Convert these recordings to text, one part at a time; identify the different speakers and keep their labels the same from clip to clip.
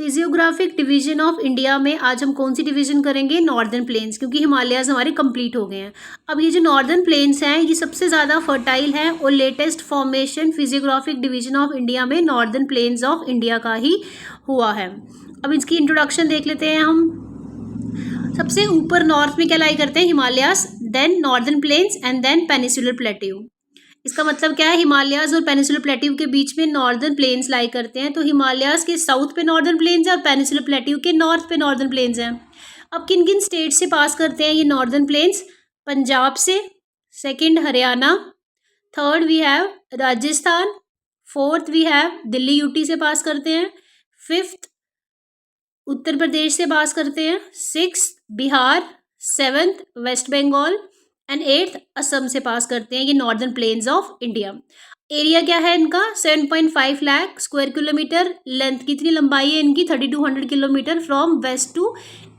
Speaker 1: Physiographic division of India में आज हम कौन सी डिवीजन करेंगे? नॉर्दर्न प्लेन्स, क्योंकि हिमालयाज हमारे कंप्लीट हो गए हैं। अब ये जो नॉर्दर्न प्लेन्स हैं ये सबसे ज़्यादा फर्टाइल हैं और latest formation physiographic division of India में नॉर्दर्न प्लेन्स ऑफ इंडिया का ही हुआ है। अब इसकी इंट्रोडक्शन देख लेते हैं हम। सबसे ऊपर नॉर्थ में क्या लाई करते हैं? Himalayas, then northern plains and then peninsular plateau. इसका मतलब क्या है? हिमालयाज और पेनिसुलर प्लेट्यू के बीच में नॉर्दर्न प्लेन्स लाई करते हैं। तो हिमालयाज के साउथ पे नॉर्दर्न प्लेन्स है और पेनिसुलर प्लेट्यू के नॉर्थ पे नॉर्दर्न प्लेन्स हैं। अब किन किन स्टेट से पास करते हैं ये नॉर्दर्न प्लेन्स? पंजाब से, second Haryana, third we have Rajasthan, fourth we have Delhi UT से पास करते हैं, फिफ्थ उत्तर प्रदेश से पास करते हैं, sixth Bihar, seventh West Bengal and eighth Assam से पास करते हैं ये northern plains of India. Area क्या है इनका? 7.5 लाख स्क्वायर किलोमीटर। लेंथ कितनी लंबाई है इनकी? 3200 kilometre from west to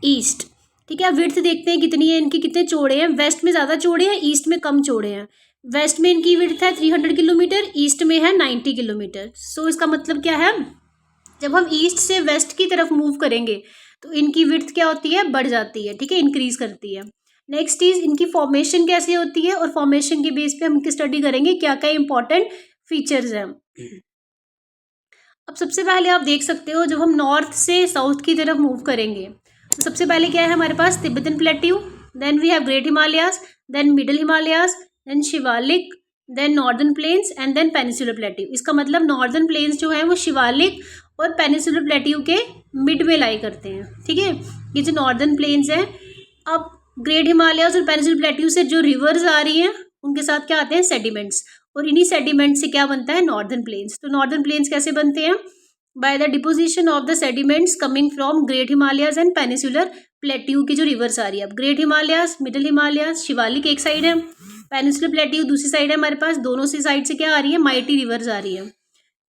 Speaker 1: east. ठीक है, विड्थ देखते हैं कितनी है इनकी, कितने चौड़े हैं। वेस्ट में ज़्यादा चौड़े हैं, ईस्ट में कम चौड़े हैं। वेस्ट में इनकी विड्थ है 300 किलोमीटर, ईस्ट में है 90 किलोमीटर। सो इसका मतलब क्या है? जब हम ईस्ट से वेस्ट की तरफ मूव करेंगे तो इनकी विड्थ क्या होती है? बढ़ जाती है। ठीक है, इंक्रीज करती है। नेक्स्ट चीज़, इनकी फॉर्मेशन कैसे होती है और फॉर्मेशन के बेस पे हम इनकी स्टडी करेंगे क्या क्या इंपॉर्टेंट फीचर्स हैं। अब सबसे पहले आप देख सकते हो, जब हम नॉर्थ से साउथ की तरफ मूव करेंगे तो सबसे पहले क्या है हमारे पास? Tibetan plateau, then we have great Himalayas, then middle Himalayas, then Shivalik, then northern plains and then peninsular plateau. इसका मतलब नॉर्दर्न प्लेन्स जो है वो शिवालिक और पेनिसुलर प्लेट्यू के मिड में लाई करते हैं। ठीक है, ये जो नॉर्दर्न प्लेन्स हैं। अब ग्रेट हिमालयाज और पेनिसुलर प्लेट्यू से जो रिवर्स आ रही हैं उनके साथ क्या आते हैं? सेडिमेंट्स, और इन्हीं सेडिमेंट्स से क्या बनता है? Northern plains. तो नॉर्दर्न प्लेन्स कैसे बनते हैं? By the deposition of the sediments coming from great Himalayas and peninsular plateau की जो रिवर्स आ रही है। अब ग्रेट हिमालयाज, मिडिल हिमालयाज, शिवालिक एक साइड है, पेनिसुलर प्लेट्यू दूसरी साइड है हमारे पास। दोनों से साइड से क्या आ रही है? माइटी रिवर्स आ रही है।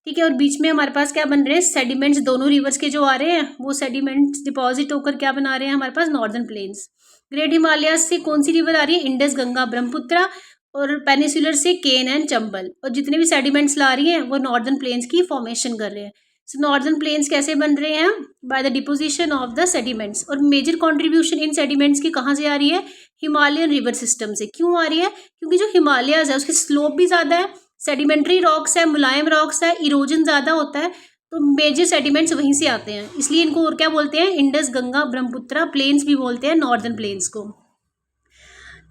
Speaker 1: ठीक है, और बीच में हमारे पास क्या बन रहे हैं? सेडिमेंट्स। दोनों रिवर्स के जो आ रहे हैं वो सेडिमेंट्स डिपॉजिट होकर क्या बना रहे हैं हमारे पास? Northern plains. ग्रेट हिमालयाज से कौन सी रिवर आ रही है? इंडस, गंगा, ब्रह्मपुत्रा। और पेनिसुलर से केन एंड चंबल। और जितने भी सेडिमेंट्स ला रही हैं वो नॉर्दर्न प्लेन्स की फॉर्मेशन कर रहे हैं। सो नॉर्दर्न प्लेन्स कैसे बन रहे हैं? By the deposition of the sediments. और मेजर कंट्रीब्यूशन इन सेडिमेंट्स की कहाँ से आ रही है? हिमालयन रिवर सिस्टम से। क्यों आ रही है? क्योंकि जो हिमालयाज है उसकी स्लोप भी ज़्यादा है, सेडिमेंट्री रॉक्स है, मुलायम रॉक्स है, इरोजन ज़्यादा होता है, तो मेजर सेडिमेंट्स वहीं से आते हैं। इसलिए इनको और क्या बोलते हैं? इंडस, गंगा, ब्रह्मपुत्रा प्लेन्स भी बोलते हैं नॉर्दर्न प्लेन्स को।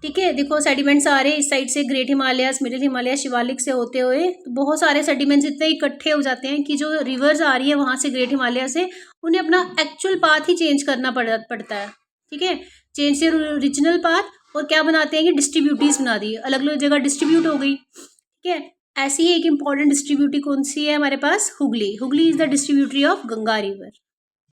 Speaker 1: ठीक है, देखो सेडिमेंट्स आ रहे हैं इस साइड से ग्रेट हिमालयाज, मिडिल हिमालय, शिवालिक से होते हुए। तो बहुत सारे सेडिमेंट्स इतने इकट्ठे हो जाते हैं कि जो रिवर्स आ रही है वहाँ से ग्रेट हिमालय से, उन्हें अपना एक्चुअल पाथ ही चेंज करना पड़ता है। ठीक है, चेंज से ओरिजिनल पाथ, और क्या बनाते हैं कि डिस्ट्रीब्यूटीज बना दी, अलग अलग जगह डिस्ट्रीब्यूट हो गई। ठीक है, ऐसी ही एक इंपॉर्टेंट डिस्ट्रीब्यूटी कौन सी है हमारे पास? Hooghly. Hooghly is the distributary of Ganga river.